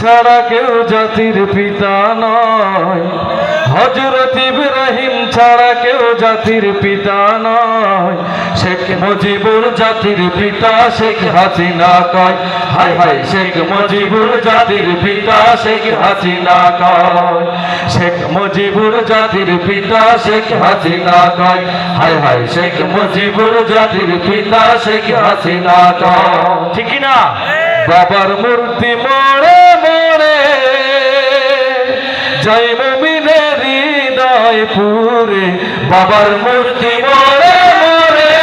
ছাড়া কেউ জাতির পিতা নয়, হযরত ইব্রাহিম ছাড়া কেউ জাতির পিতা নয়। শেখ মুজিবুর জাতির পিতা শেখ হাসিনা কয়, হায় হায় শেখ মুজিবুর জাতির পিতা শেখ হাসিনা কয়। শেখ মুজিবুর জাতির পিতা শেখ হাসিনা কয়, হায় হায় শেখ মুজিবুর জাতির পিতা শেখ হাসিনা কয়। ঠিক না? বাবার মূর্তি মোড়ে মোড়ে জয় মুমিনের হৃদয় পুরে, বাবার মূর্তি মোড়ে মোড়ে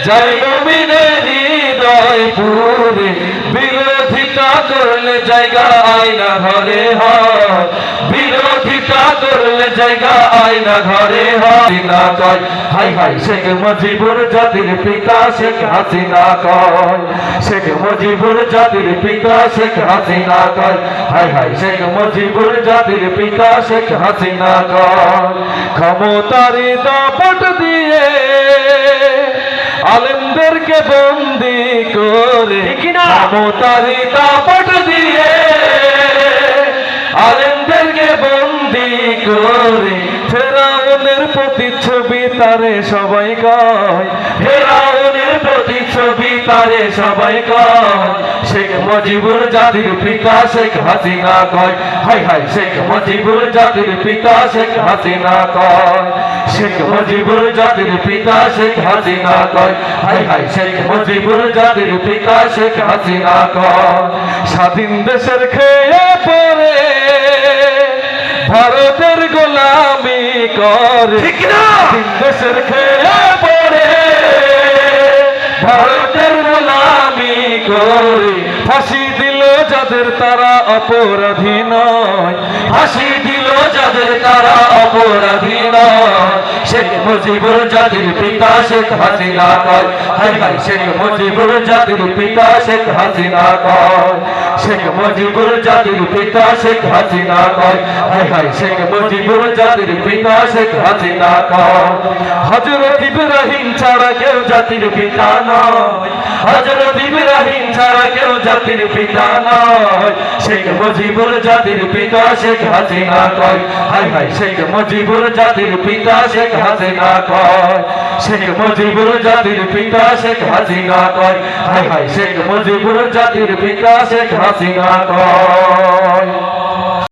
জয় মুমিনের হৃদয় পুরে। বিরোধিতা করলে জায়গা আয়না ঘরে হয়, বিরোধিতা করলে জায়গা আয়না ঘরে হয়। না কয়, হাই হাই শেখ মুজিবুর জাতির পিতা শেখ হাসিনা কয়, শেখ মুজিবুর জাতির পিতা শেখ হাসিনা কয়, হাই হাই শেখ মুজিবুর জাতির পিতা শেখ হাসিনা কয়। ক্ষমতারি দাপট দিয়ে আলেমদেরকে বন্দি করে, ক্ষমতারি দাপট দিয়ে আলেমদেরকে বন্দি করে। ফেরাউনের প্রতিচ্ছবি তারে সবাই কয়, ফেরাউনের প্রতিচ্ছবি তারে সবাই কয়। শেখ মুজিবুর জাতির পিতা শেখ হাসিনা কয়, হাই হাই শেখ মুজিবুর জাতির পিতা শেখ হাসিনা কয়। শেখ মুজিবুর জাতির পিতা শেখ হাসিনা কয়, হাই হাই শেখ মুজিবুর জাতির পিতা শেখ হাসিনা কয়। স্বাধীন দেশের খেয়ে পড়ে ভারতের গোলামি করে, স্বাধীন দেশের খেয়ে পড়ে ভারতের গোলামি করে। ফাঁসি দিল যাদের তারা অপরাধী নয়, ফাঁসি দিল যাদের তারা অপরাধী নয়। শেখ মুজিবুর জাতির পিতা শেখ হাসিনা কয়, হাই হাই শেখ মুজিবুর জাতির পিতা শেখ হাসিনা কয়। শেখ মুজিবুর জাতির পিতা শেখ হাসিনা কয়, হাই হাই শেখ মুজিবুর জাতির পিতা শেখ হাসিনা কয়। হযরত ইব্রাহিম ছাড়া কেউ জাতির পিতা নয়, হযরত ইব্রাহিম ছাড়া কেউ জাতির পিতা নয়। শেখ মুজিবুর জাতির পিতা শেখ হাসিনা কয়, হাই হাই শেখ মুজিবুর জাতির পিতা শেখ হাসিনা কয়। শেখ মুজিবুর জাতির পিতা শেখ হাসিনা কয়, হাই হাই শেখ মুজিবুর জাতির পিতা শেখ হাসিনা কয়।